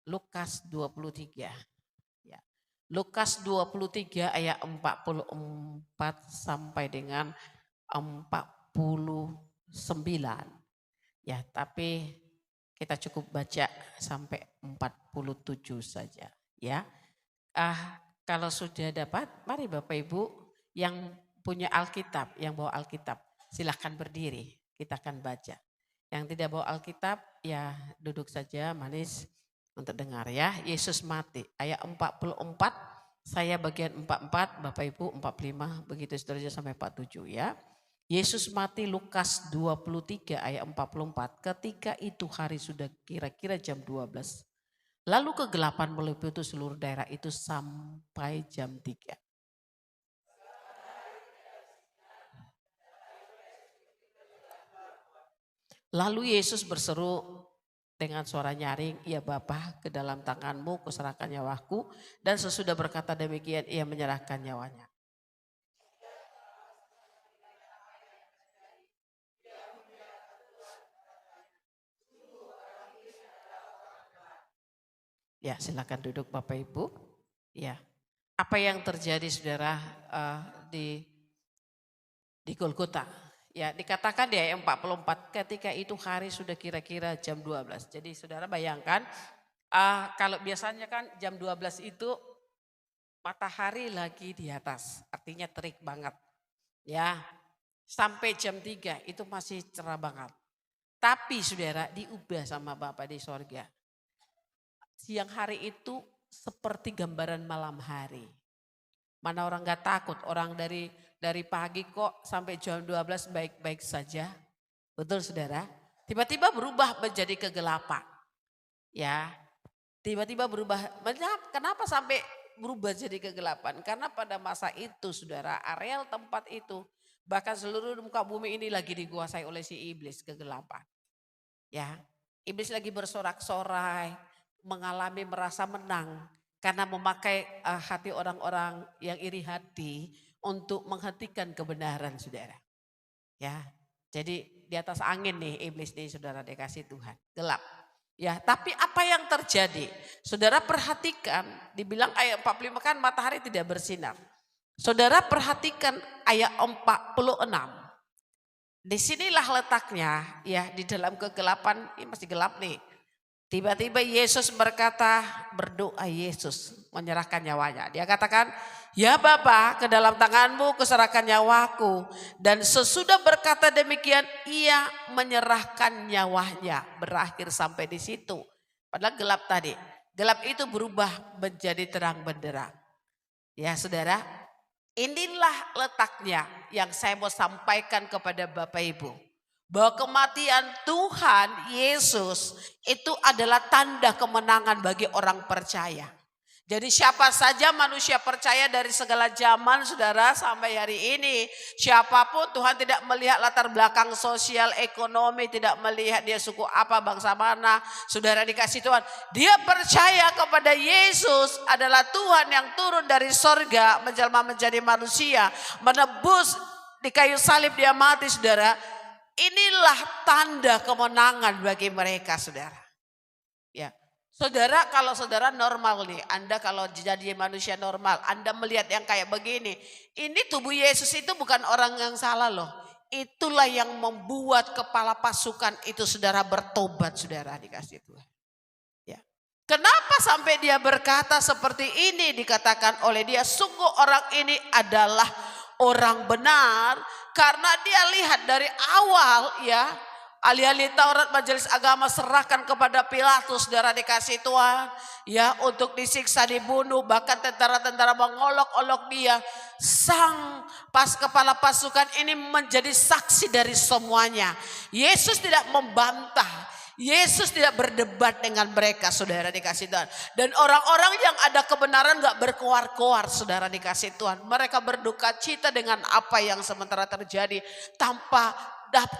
Lukas 23. Ya. Lukas 23 ayat 44 sampai dengan 49. Ya, tapi kita cukup baca sampai 47 saja. Ya, kalau sudah dapat, mari Bapak Ibu yang punya Alkitab, yang bawa Alkitab, silahkan berdiri. Kita akan baca. Yang tidak bawa Alkitab, ya duduk saja manis untuk dengar ya. Yesus mati, ayat 44, saya bagian 44, Bapak Ibu 45, begitu seterusnya sampai 47 ya. Yesus mati Lukas 23 ayat 44, ketika itu hari sudah kira-kira jam 12. Lalu kegelapan meliputi seluruh daerah itu sampai jam 3. Lalu Yesus berseru dengan suara nyaring, "Ya Bapa, ke dalam tanganmu kuserahkan nyawaku." Dan sesudah berkata demikian, ia menyerahkan nyawanya. Ya, silakan duduk Bapak Ibu. Ya, apa yang terjadi saudara di Golgota? Ya, dikatakan di ayat 44, ketika itu hari sudah kira-kira jam 12. Jadi saudara bayangkan, kalau biasanya kan jam 12 itu matahari lagi di atas, artinya terik banget. Ya, sampai jam 3 itu masih cerah banget. Tapi saudara diubah sama Bapa di sorga. Siang hari itu seperti gambaran malam hari. Mana orang gak takut, orang dari pagi kok sampai jam 12 baik-baik saja. Betul saudara? Tiba-tiba berubah menjadi kegelapan. Ya, tiba-tiba berubah. Kenapa sampai berubah jadi kegelapan? Karena pada masa itu saudara, areal tempat itu, bahkan seluruh muka bumi ini lagi dikuasai oleh si iblis, kegelapan. Ya, iblis lagi bersorak-sorai, mengalami merasa menang karena memakai hati orang-orang yang iri hati untuk menghentikan kebenaran saudara. Ya, jadi di atas angin nih iblis nih saudara dikasih Tuhan, gelap. Ya, tapi apa yang terjadi? Saudara perhatikan, dibilang ayat 45 kan matahari tidak bersinar. Saudara perhatikan ayat 46. Disinilah letaknya ya, di dalam kegelapan, ini masih gelap nih. Tiba-tiba Yesus berkata, berdoa Yesus menyerahkan nyawanya. Dia katakan, "Ya Bapa, ke dalam tanganmu kuserahkan nyawaku." Dan sesudah berkata demikian, ia menyerahkan nyawanya. Berakhir sampai di situ. Padahal gelap tadi. Gelap itu berubah menjadi terang benderang. Ya saudara, inilah letaknya yang saya mau sampaikan kepada Bapak Ibu. Bahwa kematian Tuhan Yesus itu adalah tanda kemenangan bagi orang percaya. Jadi siapa saja manusia percaya dari segala zaman saudara sampai hari ini. Siapapun Tuhan tidak melihat latar belakang sosial, ekonomi, tidak melihat dia suku apa, bangsa mana. Saudara dikasih Tuhan. Dia percaya kepada Yesus adalah Tuhan yang turun dari sorga menjelma menjadi manusia. Menebus di kayu salib dia mati saudara. Inilah tanda kemenangan bagi mereka saudara. Ya. Saudara, kalau saudara normal nih, Anda kalau jadi manusia normal, Anda melihat yang kayak begini. Ini tubuh Yesus itu bukan orang yang salah loh. Itulah yang membuat kepala pasukan itu saudara bertobat, saudara dikasih Tuhan. Ya. Kenapa sampai dia berkata seperti ini, dikatakan oleh dia, sungguh orang ini adalah orang benar. Karena dia lihat dari awal ya, ahli-ahli Taurat majelis agama serahkan kepada Pilatus, saudara dikasih Tuhan. Ya, untuk disiksa, dibunuh, bahkan tentara-tentara mengolok-olok dia. Sang kepala pasukan ini menjadi saksi dari semuanya. Yesus tidak membantah. Yesus tidak berdebat dengan mereka, saudara dikasih Tuhan. Dan orang-orang yang ada kebenaran gak berkoar-koar, saudara dikasih Tuhan. Mereka berduka cita dengan apa yang sementara terjadi tanpa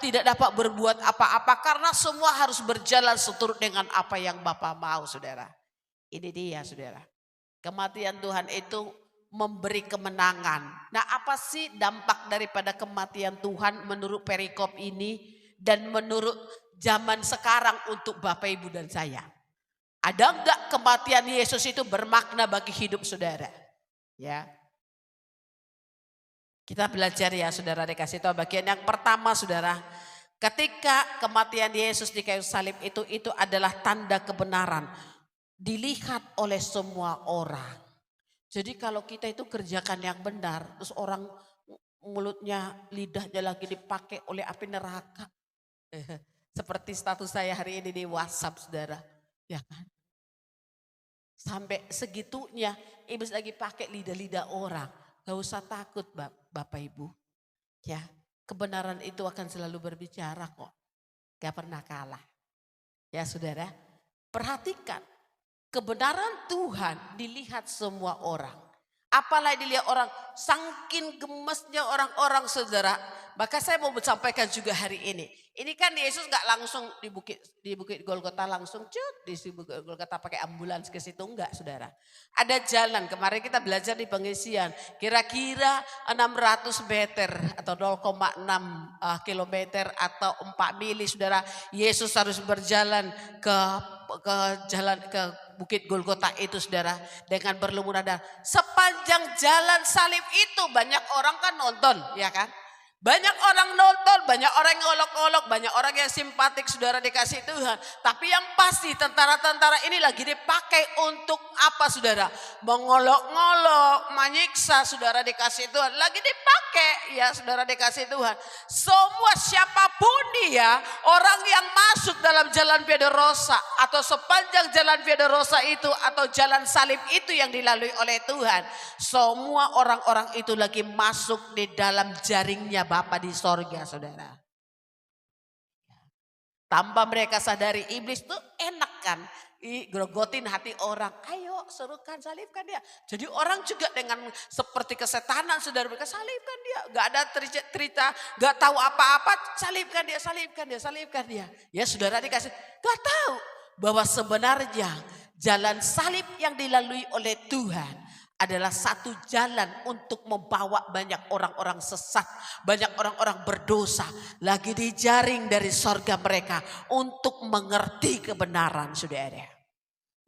tidak dapat berbuat apa-apa karena semua harus berjalan seturut dengan apa yang Bapa mau, saudara. Ini dia, saudara. Kematian Tuhan itu memberi kemenangan. Nah, apa sih dampak daripada kematian Tuhan menurut perikop ini dan menurut zaman sekarang untuk Bapak Ibu dan saya? Ada enggak kematian Yesus itu bermakna bagi hidup saudara? Ya. Kita belajar ya saudara, dikasih tahu bagian yang pertama saudara. Ketika kematian Yesus di kayu salib itu adalah tanda kebenaran. Dilihat oleh semua orang. Jadi kalau kita itu kerjakan yang benar, terus orang mulutnya, lidahnya lagi dipakai oleh api neraka. Seperti status saya hari ini di WhatsApp saudara. Ya kan? Sampai segitunya iblis lagi pakai lidah-lidah orang. Gak usah takut Bapak Ibu. Ya, kebenaran itu akan selalu berbicara kok. Gak pernah kalah. Ya saudara, perhatikan. Kebenaran Tuhan dilihat semua orang. Apalagi dilihat orang, saking gemesnya orang-orang saudara. Maka saya mau sampaikan juga hari ini. Ini kan Yesus gak langsung di bukit Golgota langsung di bukit Golgota pakai ambulans ke situ, enggak saudara. Ada jalan, kemarin kita belajar di pengisian. Kira-kira 600 meter atau 0,6 kilometer atau 4 mili saudara. Yesus harus berjalan ke bukit Golgota itu saudara, dengan berlumuran darah. Sepanjang jalan salib itu banyak orang kan nonton, ya kan? Banyak orang nonton, banyak orang yang ngolok-ngolok, banyak orang yang simpatik saudara dikasih Tuhan. Tapi yang pasti tentara-tentara ini lagi dipakai untuk apa saudara? Mengolok-ngolok, menyiksa saudara dikasih Tuhan. Lagi dipakai ya saudara dikasih Tuhan. Semua siapapun dia, orang yang masuk dalam jalan Via Dolorosa atau sepanjang jalan Via Dolorosa itu atau jalan salib itu yang dilalui oleh Tuhan. Semua orang-orang itu lagi masuk di dalam jaringnya Bapa di sorga saudara. Tanpa mereka sadari iblis tuh enak kan. Grogotin hati orang. Ayo serukan, salibkan dia. Jadi orang juga dengan seperti kesetanan saudara, mereka salibkan dia. Gak ada cerita, gak tahu apa-apa, salibkan dia, salibkan dia, salibkan dia. Ya saudara dikasih, gak tahu bahwa sebenarnya jalan salib yang dilalui oleh Tuhan adalah satu jalan untuk membawa banyak orang-orang sesat, banyak orang-orang berdosa lagi dijaring dari sorga mereka untuk mengerti kebenaran saudara.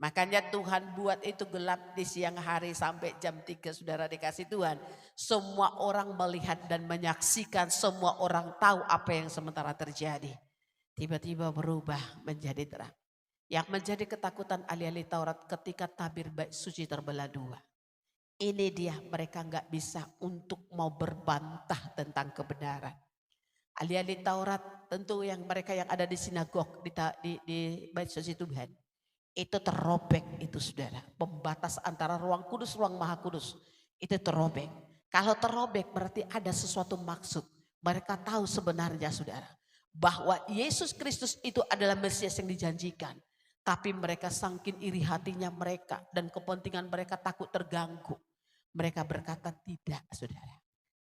Makanya Tuhan buat itu gelap di siang hari sampai jam 3 saudara dikasih Tuhan. Semua orang melihat dan menyaksikan, semua orang tahu apa yang sementara terjadi. Tiba-tiba berubah menjadi terang. Yang menjadi ketakutan ahli-ahli Taurat ketika tabir bait suci terbelah dua. Ini dia mereka nggak bisa untuk mau berbantah tentang kebenaran. Ahli-ahli Taurat tentu yang mereka yang ada di sinagog di bait suci Tuhan. Itu terrobek itu saudara. Pembatas antara ruang kudus, ruang maha kudus. Itu terrobek. Kalau terrobek berarti ada sesuatu maksud. Mereka tahu sebenarnya saudara. Bahwa Yesus Kristus itu adalah Mesias yang dijanjikan. Tapi mereka saking iri hatinya mereka dan kepentingan mereka takut terganggu. Mereka berkata tidak saudara.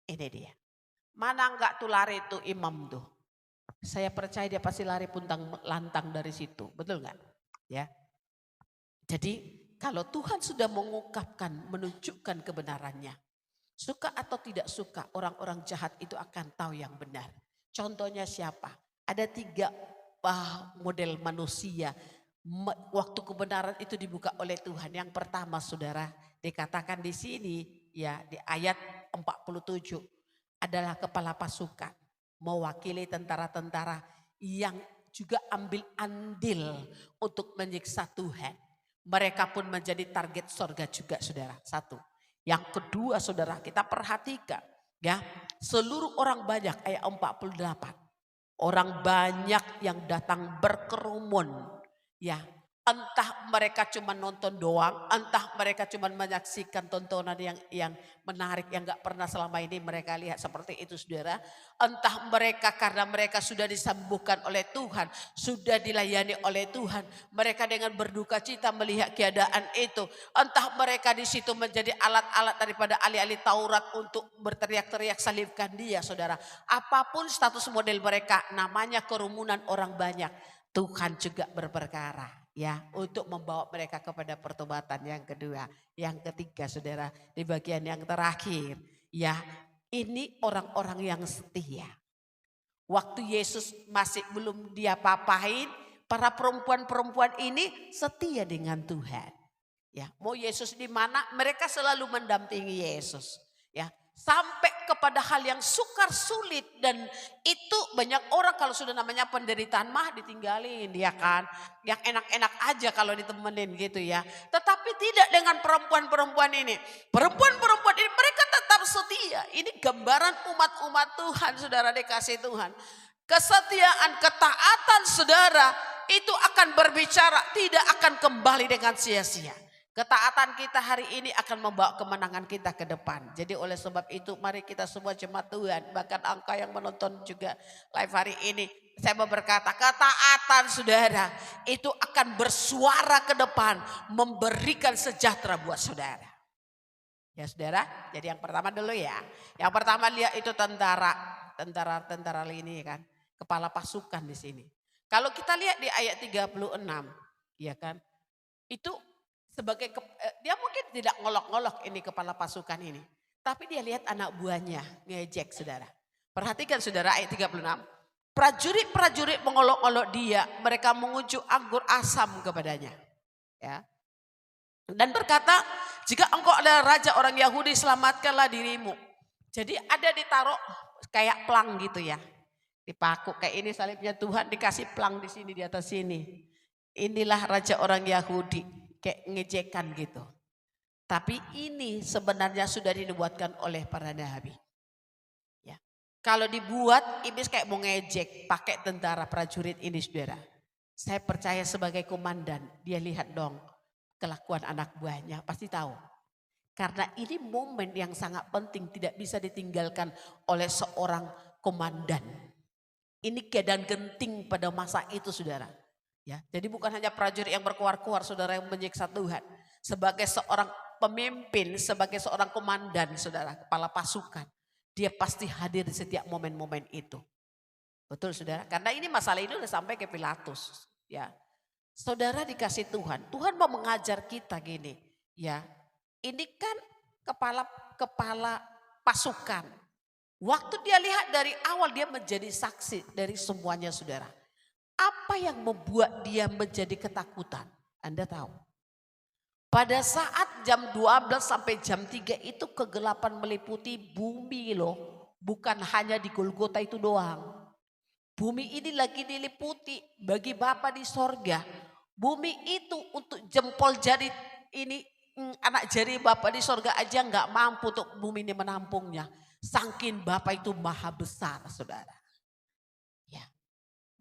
Ini dia. Mana enggak tuh lari tuh imam tuh. Saya percaya dia pasti lari puntang lantang dari situ. Betul enggak? Ya. Jadi kalau Tuhan sudah mengungkapkan, menunjukkan kebenarannya. Suka atau tidak suka orang-orang jahat itu akan tahu yang benar. Contohnya siapa? Ada 3 model manusia. Waktu kebenaran itu dibuka oleh Tuhan. Yang pertama saudara dikatakan di sini ya di ayat 47 adalah kepala pasukan mewakili tentara-tentara yang juga ambil andil untuk menyiksa Tuhan. Mereka pun menjadi target sorga juga saudara. Satu. Yang kedua saudara kita perhatikan ya seluruh orang banyak ayat 48. Orang banyak yang datang berkerumun. Ya, entah mereka cuma nonton doang, entah mereka cuma menyaksikan tontonan yang menarik yang gak pernah selama ini mereka lihat seperti itu saudara. Entah mereka karena mereka sudah disembuhkan oleh Tuhan, sudah dilayani oleh Tuhan, mereka dengan berduka cita melihat keadaan itu. Entah mereka di situ menjadi alat-alat daripada ahli-ahli Taurat untuk berteriak-teriak salibkan dia saudara. Apapun status model mereka, namanya kerumunan orang banyak. Tuhan juga berperkara ya untuk membawa mereka kepada pertobatan yang kedua. Yang ketiga saudara di bagian yang terakhir ya ini orang-orang yang setia. Waktu Yesus masih belum dia papahin para perempuan-perempuan ini setia dengan Tuhan. Ya, mau Yesus di mana, mereka selalu mendampingi Yesus. Ya, sampai kepada hal yang sukar sulit, dan itu banyak orang kalau sudah namanya penderitaan mah ditinggalin, ya kan. Yang enak-enak aja kalau ditemenin gitu ya. Tetapi tidak dengan perempuan-perempuan ini. Perempuan-perempuan ini mereka tetap setia. Ini gambaran umat-umat Tuhan, saudara dikasih Tuhan. Kesetiaan, ketaatan saudara itu akan berbicara, tidak akan kembali dengan sia-sia. Ketaatan kita hari ini akan membawa kemenangan kita ke depan. Jadi oleh sebab itu mari kita semua jemaat Tuhan, bahkan angka yang menonton juga live hari ini, saya mau berkata ketaatan saudara itu akan bersuara ke depan, memberikan sejahtera buat saudara. Ya saudara, jadi yang pertama dulu ya. Yang pertama lihat itu tentara ini kan, kepala pasukan di sini. Kalau kita lihat di ayat 36, ya kan, itu sebagai dia mungkin tidak ngolok-ngolok ini kepala pasukan ini. Tapi dia lihat anak buahnya ngejek saudara. Perhatikan saudara ayat 36. Prajurit-prajurit mengolok-olok dia. Mereka mengunjuk anggur asam kepadanya. Ya. Dan berkata, jika engkau adalah raja orang Yahudi, selamatkanlah dirimu. Jadi ada ditaruh kayak pelang gitu ya. Dipaku kayak ini salibnya Tuhan, dikasih pelang di sini, di atas sini. Inilah raja orang Yahudi. Kayak ngejekan gitu. Tapi ini sebenarnya sudah dibuatkan oleh para nabi. Ya. Kalau dibuat iblis kayak mau ngejek pakai tentara prajurit ini saudara. Saya percaya sebagai komandan dia lihat dong kelakuan anak buahnya, pasti tahu. Karena ini momen yang sangat penting, tidak bisa ditinggalkan oleh seorang komandan. Ini keadaan genting pada masa itu saudara. Ya, jadi bukan hanya prajurit yang berkuar-kuar saudara yang menyiksa Tuhan. Sebagai seorang pemimpin, sebagai seorang komandan saudara, kepala pasukan. Dia pasti hadir di setiap momen-momen itu. Betul saudara, karena ini masalah ini udah sampai ke Pilatus. Ya, saudara dikasih Tuhan, Tuhan mau mengajar kita gini. Ya, ini kan kepala pasukan. Waktu dia lihat dari awal dia menjadi saksi dari semuanya saudara. Apa yang membuat dia menjadi ketakutan? Anda tahu. Pada saat jam 12 sampai jam 3 itu kegelapan meliputi bumi loh. Bukan hanya di Golgota itu doang. Bumi ini lagi diliputi bagi Bapa di sorga. Bumi itu untuk jempol jari ini, anak jari Bapa di sorga aja nggak mampu untuk bumi ini menampungnya. Saking Bapa itu maha besar saudara.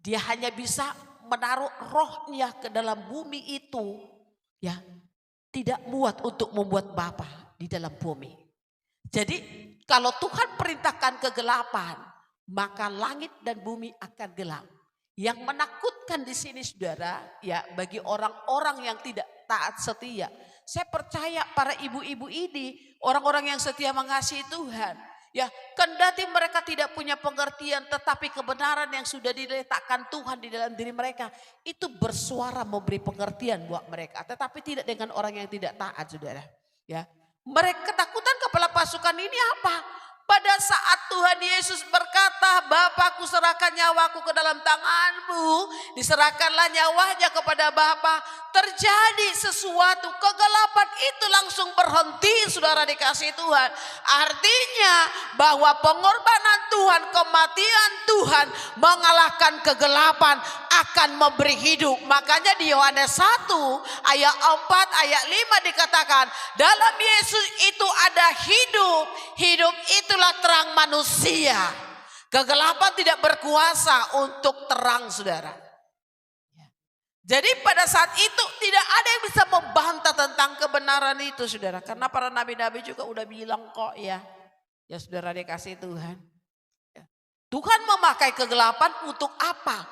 Dia hanya bisa menaruh rohnya ke dalam bumi itu. Ya, tidak muat untuk membuat Bapa di dalam bumi. Jadi kalau Tuhan perintahkan kegelapan, maka langit dan bumi akan gelap. Yang menakutkan di sini saudara, ya bagi orang-orang yang tidak taat setia. Saya percaya para ibu-ibu ini, orang-orang yang setia mengasihi Tuhan. Ya, kendati mereka tidak punya pengertian, tetapi kebenaran yang sudah diletakkan Tuhan di dalam diri mereka itu bersuara memberi pengertian buat mereka. Tetapi tidak dengan orang yang tidak taat, saudara. Ya, mereka ketakutan kepala pasukan ini apa? Pada saat Tuhan Yesus berkata, Bapa, kuserahkan nyawaku ke dalam tanganmu, diserahkanlah nyawanya kepada Bapa. Terjadi sesuatu, kegelapan itu langsung berhenti, saudara dikasih Tuhan. Artinya bahwa pengorbanan Tuhan, kematian Tuhan mengalahkan kegelapan, akan memberi hidup. Makanya di Yohanes 1 ayat 4 ayat 5 dikatakan, dalam Yesus itu ada hidup, hidup itulah terang manusia. Kegelapan tidak berkuasa untuk terang saudara. Jadi pada saat itu tidak ada yang bisa membantah tentang kebenaran itu saudara. Karena para nabi-nabi juga udah bilang kok ya. Ya saudara dikasih Tuhan. Ya. Tuhan memakai kegelapan untuk apa?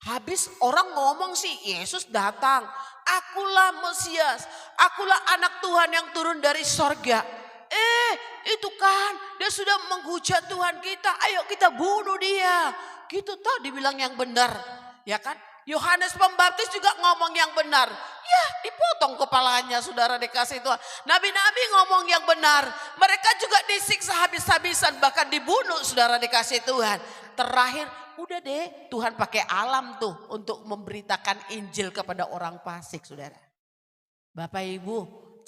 Habis orang ngomong sih Yesus datang. Akulah Mesias. Akulah anak Tuhan yang turun dari sorga. Itu kan dia sudah menghujat Tuhan kita. Ayo kita bunuh dia. Gitu toh dibilang yang benar. Ya kan? Yohanes Pembaptis juga ngomong yang benar. Ya dipotong kepalanya saudara dikasih Tuhan. Nabi-nabi ngomong yang benar. Mereka juga disiksa habis-habisan bahkan dibunuh saudara dikasih Tuhan. Terakhir Udah deh, Tuhan pakai alam tuh untuk memberitakan Injil kepada orang fasik, saudara. Bapak Ibu,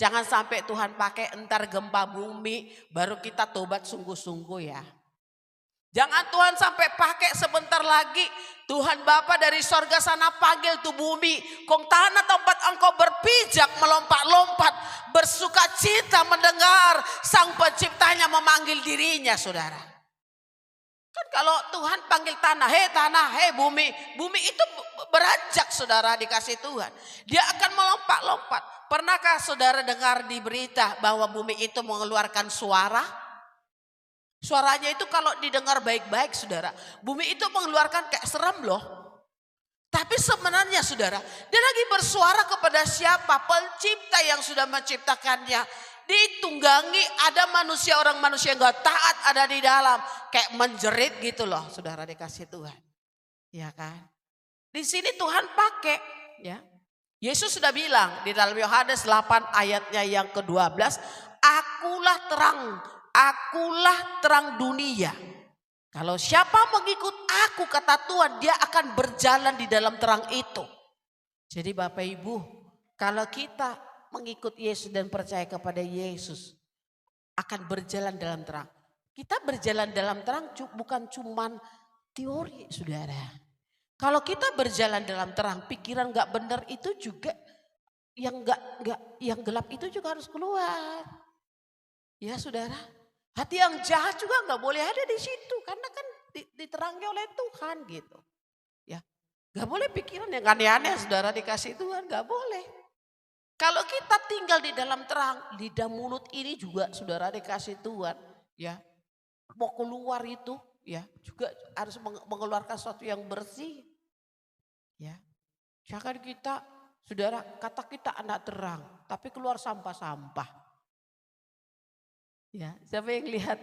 jangan sampai Tuhan pakai entar gempa bumi baru kita tobat sungguh-sungguh ya. Jangan Tuhan sampai pakai sebentar lagi Tuhan Bapa dari sorga sana panggil tuh bumi. Kong tanah tempat engkau berpijak melompat-lompat. Bersuka cita mendengar sang penciptanya memanggil dirinya, saudara. Kan kalau Tuhan panggil tanah, hei bumi. Bumi itu beranjak, saudara, dikasih Tuhan. Dia akan melompat-lompat. Pernahkah saudara dengar di berita bahwa bumi itu mengeluarkan suara? Suaranya itu kalau didengar baik-baik, saudara, bumi itu mengeluarkan kayak serem loh. Tapi sebenarnya, saudara, dia lagi bersuara kepada siapa? Pencipta yang sudah menciptakannya. Ditunggangi ada manusia, orang manusia yang gak taat ada di dalam. Kayak menjerit gitu loh, saudara, dikasih Tuhan. Ya kan? Di sini Tuhan pakai, ya. Yesus sudah bilang di dalam Yohanes 8 ayatnya yang ke-12, akulah terang dunia. Kalau siapa mengikut aku, kata Tuhan, dia akan berjalan di dalam terang itu. Jadi Bapak Ibu, kalau kita mengikut Yesus dan percaya kepada Yesus, akan berjalan dalam terang. Kita berjalan dalam terang bukan cuman teori, saudara. Kalau kita berjalan dalam terang, pikiran gak benar itu juga, yang gelap itu juga harus keluar. Ya saudara. Hati yang jahat juga nggak boleh ada di situ karena kan diterangi oleh Tuhan gitu. Ya, nggak boleh pikiran yang aneh-aneh, saudara, dikasih Tuhan, nggak boleh. Kalau kita tinggal di dalam terang, lidah mulut ini juga, saudara, dikasih Tuhan, ya, mau keluar itu, ya, juga harus mengeluarkan sesuatu yang bersih, ya. Jangan kita, saudara, kata kita anak terang, tapi keluar sampah-sampah. Ya, siapa yang lihat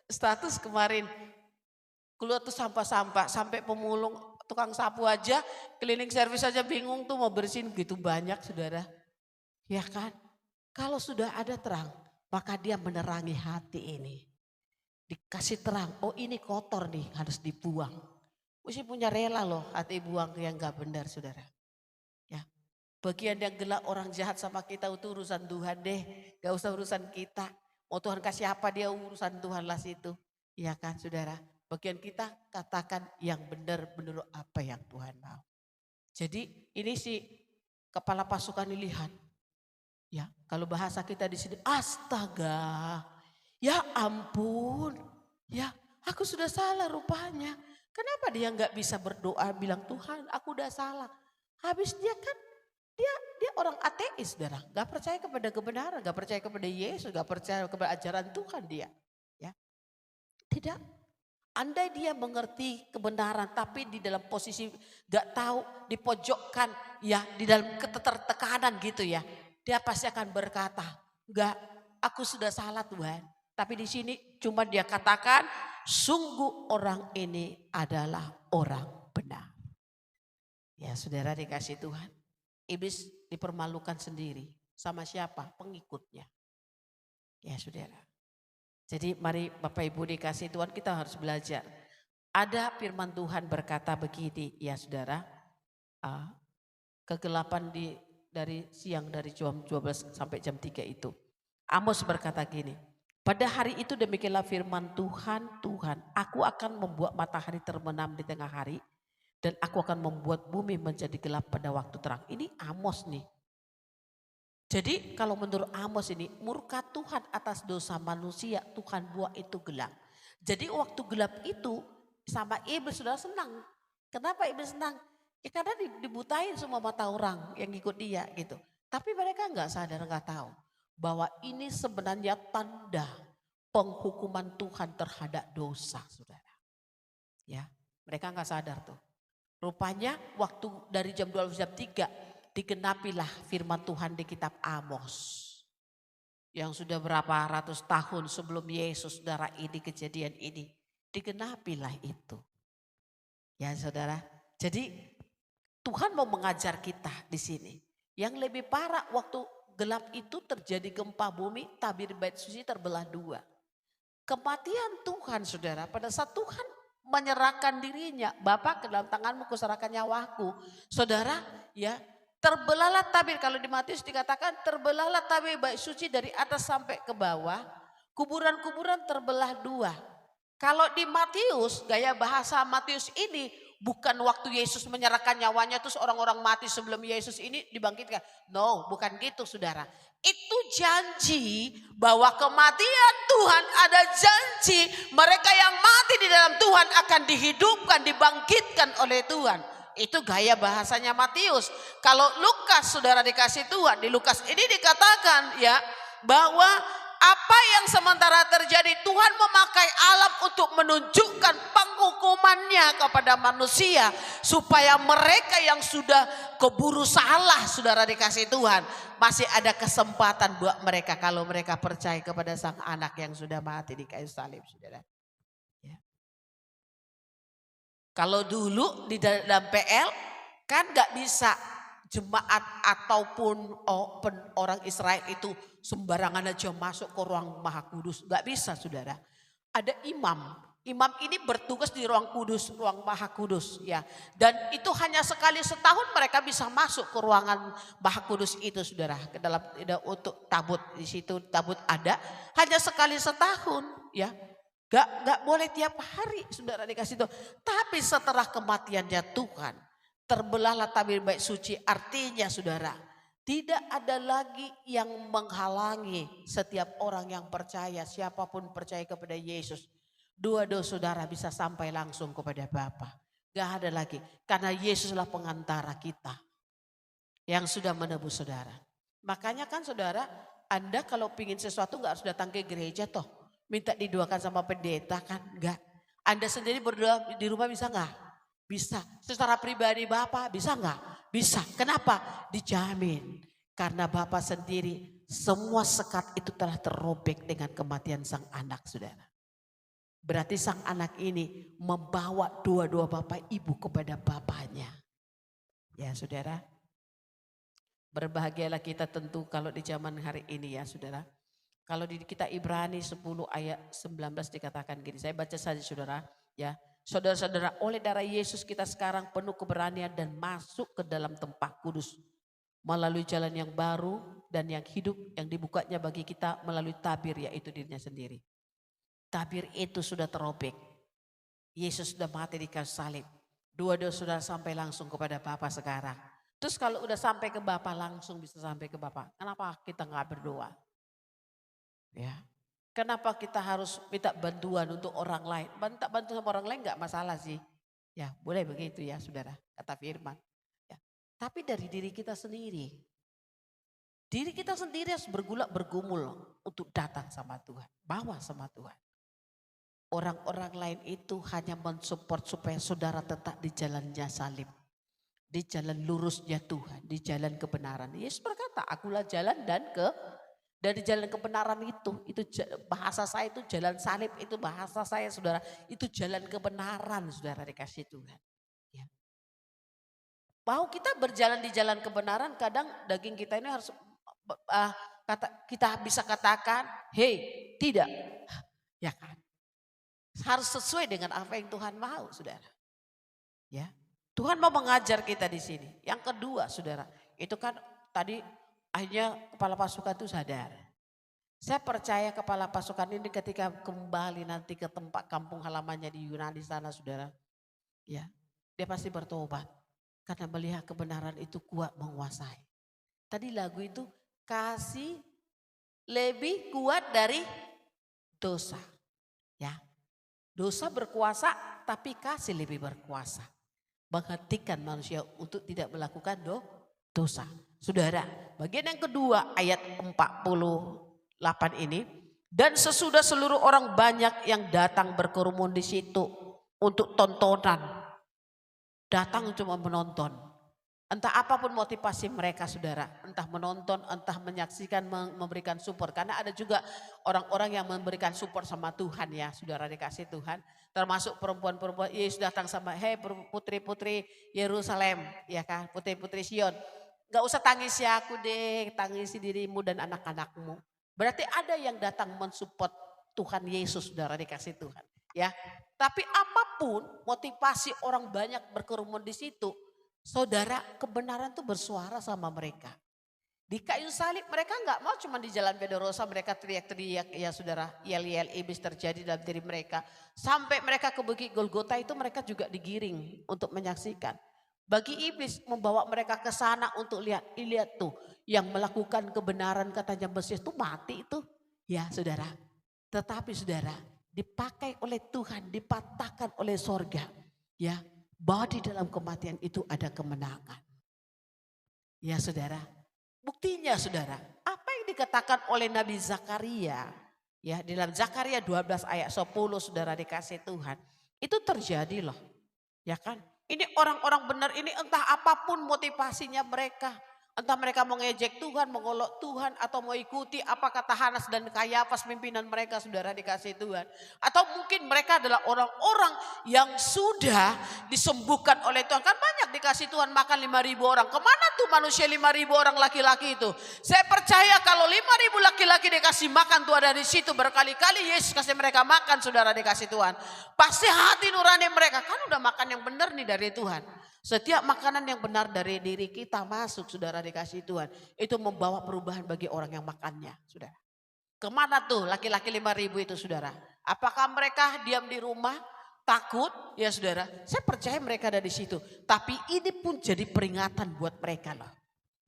status kemarin keluar tuh sampah-sampah sampai pemulung tukang sapu aja, cleaning service aja bingung tuh mau bersihin gitu banyak, saudara. Ya kan? Kalau sudah ada terang, maka dia menerangi hati ini. Dikasih terang, oh ini kotor nih, harus dibuang. Mesti punya rela loh hati buang yang gak benar, saudara. Ya, bagian yang gelap orang jahat sama kita itu urusan Tuhan deh, gak usah urusan kita. Mau Tuhan kasih apa, dia urusan Tuhan lah situ. Iya kan, saudara. Bagian kita katakan yang benar menurut apa yang Tuhan mau. Jadi ini si kepala pasukan dilihat. Ya, kalau bahasa kita di sini, astaga, ya ampun, ya aku sudah salah rupanya. Kenapa dia nggak bisa berdoa bilang Tuhan, aku udah salah. Habis dia kan dia orang ateis, saudara, nggak percaya kepada kebenaran, nggak percaya kepada Yesus, nggak percaya kepada ajaran Tuhan dia. Ya, tidak. Andai dia mengerti kebenaran, tapi di dalam posisi nggak tahu, dipojokkan, ya, di dalam ketertekanan gitu ya, dia pasti akan berkata, enggak, aku sudah salah Tuhan. Tapi di sini cuma dia katakan, sungguh orang ini adalah orang benar. Ya, saudara, dikasih Tuhan. Iblis dipermalukan sendiri. Sama siapa? Pengikutnya. Ya, saudara. Jadi mari Bapak Ibu dikasih Tuhan, kita harus belajar. Ada firman Tuhan berkata begini, ya saudara. Kegelapan dari siang dari jam 12 sampai jam 3 itu. Amos berkata gini, pada hari itu demikianlah firman Tuhan, aku akan membuat matahari terbenam di tengah hari. Dan aku akan membuat bumi menjadi gelap pada waktu terang. Ini Amos nih. Jadi kalau menurut Amos ini, murka Tuhan atas dosa manusia, Tuhan buat itu gelap. Jadi waktu gelap itu sama iblis sudah senang. Kenapa iblis senang? Ya karena dibutain semua mata orang yang ikut dia gitu. Tapi mereka nggak sadar, nggak tahu bahwa ini sebenarnya tanda penghukuman Tuhan terhadap dosa, saudara. Ya, mereka nggak sadar tuh. Rupanya waktu dari jam 12 jam 3 digenapilah firman Tuhan di kitab Amos. Yang sudah berapa ratus tahun sebelum Yesus, saudara, ini kejadian ini. Digenapilah itu. Ya saudara, jadi Tuhan mau mengajar kita di sini. Yang lebih parah waktu gelap itu terjadi gempa bumi, tabir bait suci terbelah dua. Kematian Tuhan, saudara, pada saat Tuhan menyerahkan dirinya. Bapa, ke dalam tanganmu kuserahkan nyawaku. Saudara, ya, terbelahlah tabir. Kalau di Matius dikatakan terbelahlah tabir bait suci dari atas sampai ke bawah. Kuburan-kuburan terbelah dua. Kalau di Matius, gaya bahasa Matius ini bukan waktu Yesus menyerahkan nyawanya terus orang-orang mati sebelum Yesus ini dibangkitkan. No, bukan gitu saudara. Itu janji bahwa kematian Tuhan, ada janji mereka yang mati di dalam Tuhan akan dihidupkan, dibangkitkan oleh Tuhan. Itu gaya bahasanya Matius. Kalau Lukas saudara dikasih Tuhan, di Lukas ini dikatakan ya bahwa apa yang sementara terjadi, Tuhan memakai alam untuk menunjukkan penghukumannya kepada manusia. Supaya mereka yang sudah keburu salah saudara dikasih Tuhan, masih ada kesempatan buat mereka kalau mereka percaya kepada sang anak yang sudah mati di kayu salib saudara. Ya. Kalau dulu di dalam PL kan gak bisa jemaat ataupun orang Israel itu sembarangan aja masuk ke ruang Maha Kudus. Gak bisa saudara. Ada imam. Imam ini bertugas di ruang kudus, ruang Maha Kudus ya. Dan itu hanya sekali setahun mereka bisa masuk ke ruangan Maha Kudus itu saudara. Ke dalam untuk tabut, di situ tabut ada hanya sekali setahun ya. Gak boleh tiap hari saudara dikasih itu. Tapi setelah kematiannya Tuhan, terbelahlah tabir bait suci. Artinya saudara, tidak ada lagi yang menghalangi setiap orang yang percaya, siapapun percaya kepada Yesus. Dua-dua saudara bisa sampai langsung kepada Bapa. Gak ada lagi. Karena Yesuslah pengantara kita yang sudah menebus saudara. Makanya kan saudara, Anda kalau pingin sesuatu gak harus datang ke gereja toh. Minta didoakan sama pendeta kan? Enggak. Anda sendiri berdoa di rumah bisa enggak? Bisa. Secara pribadi Bapak bisa enggak? Bisa. Kenapa? Dijamin. Karena Bapak sendiri semua sekat itu telah terrobek dengan kematian sang anak saudara. Berarti sang anak ini membawa dua-dua Bapak Ibu kepada Bapaknya. Ya saudara. Berbahagialah kita tentu kalau di zaman hari ini ya saudara. Kalau di kita Ibrani 10 ayat 19 dikatakan gini. Saya baca saja saudara ya. Saudara-saudara, oleh darah Yesus kita sekarang penuh keberanian dan masuk ke dalam tempat kudus. Melalui jalan yang baru dan yang hidup yang dibukanya bagi kita melalui tabir, yaitu dirinya sendiri. Tabir itu sudah terobek. Yesus sudah mati di kayu salib. Dua-dua sudah sampai langsung kepada Bapa sekarang. Terus kalau udah sampai ke Bapa langsung bisa sampai ke Bapa. Kenapa kita nggak berdoa? Ya. Kenapa kita harus minta bantuan untuk orang lain? Minta bantuan sama orang lain enggak masalah sih. Ya, boleh begitu ya, Saudara, kata firman. Ya. Tapi dari diri kita sendiri. Diri kita sendiri harus bergumul untuk datang sama Tuhan, bawa sama Tuhan. Orang-orang lain itu hanya mensupport supaya saudara tetap di jalannya salib. Di jalan lurusnya Tuhan, di jalan kebenaran. Yesus berkata, akulah jalan dan dari jalan kebenaran itu bahasa saya itu jalan salib, itu bahasa saya saudara, itu jalan kebenaran saudara dikasih Tuhan. Ya. Mau kita berjalan di jalan kebenaran, kadang daging kita ini harus kita bisa katakan, hei tidak, ya kan? Harus sesuai dengan apa yang Tuhan mau saudara. Ya, Tuhan mau mengajar kita di sini. Yang kedua saudara, itu kan tadi akhirnya kepala pasukan itu sadar. Saya percaya kepala pasukan ini ketika kembali nanti ke tempat kampung halamannya di Yunani sana saudara. Ya, dia pasti bertobat. Karena melihat kebenaran itu kuat menguasai. Tadi lagu itu kasih lebih kuat dari dosa. Ya, dosa berkuasa tapi kasih lebih berkuasa. Menghentikan manusia untuk tidak melakukan dosa. Saudara, bagian yang kedua ayat 48 ini. Dan sesudah seluruh orang banyak yang datang berkerumun di situ untuk tontonan. Datang cuma menonton. Entah apapun motivasi mereka saudara. Entah menonton, entah menyaksikan, memberikan support. Karena ada juga orang-orang yang memberikan support sama Tuhan ya. Saudara dikasih Tuhan. Termasuk perempuan-perempuan, Yesus datang sama, hei putri-putri Yerusalem. Ya kan, putri-putri Sion. Gak usah tangisi aku deh, tangisi dirimu dan anak-anakmu. Berarti ada yang datang mensupport Tuhan Yesus, saudara dikasih Tuhan. Ya, tapi apapun motivasi orang banyak berkerumun di situ, saudara, kebenaran tuh bersuara sama mereka. Di kayu salib mereka nggak mau cuma di jalan Pedorosa mereka teriak-teriak ya saudara, yel-yel iblis terjadi dalam diri mereka. Sampai mereka ke Bukit Golgota itu mereka juga digiring untuk menyaksikan. Bagi iblis membawa mereka ke sana untuk lihat tuh yang melakukan kebenaran katanya Mesias itu mati itu. Ya saudara, tetapi saudara dipakai oleh Tuhan, dipatahkan oleh sorga. Ya, bahwa di dalam kematian itu ada kemenangan. Ya saudara, buktinya saudara, apa yang dikatakan oleh Nabi Zakaria, ya dalam Zakaria 12 ayat 10 saudara dikasih Tuhan, itu terjadi loh, ya kan? Ini orang-orang benar ini entah apapun motivasinya mereka, entah mereka mengejek Tuhan, mengolok Tuhan, atau mau ikuti apa kata Hanas dan Kayafas pimpinan mereka saudara dikasih Tuhan. Atau mungkin mereka adalah orang-orang yang sudah disembuhkan oleh Tuhan. Kan banyak dikasih Tuhan makan 5.000 orang. Kemana tuh manusia 5.000 orang laki-laki itu? Saya percaya kalau 5.000 laki-laki dikasih makan tuh ada di situ. Berkali-kali Yesus kasih mereka makan saudara dikasih Tuhan. Pasti hati nurani mereka kan udah makan yang benar nih dari Tuhan. Setiap makanan yang benar dari diri kita masuk saudara dikasih Tuhan. Itu membawa perubahan bagi orang yang makannya saudara. Kemana tuh laki-laki 5.000 itu saudara? Apakah mereka diam di rumah takut? Ya saudara, saya percaya mereka ada di situ. Tapi ini pun jadi peringatan buat mereka loh.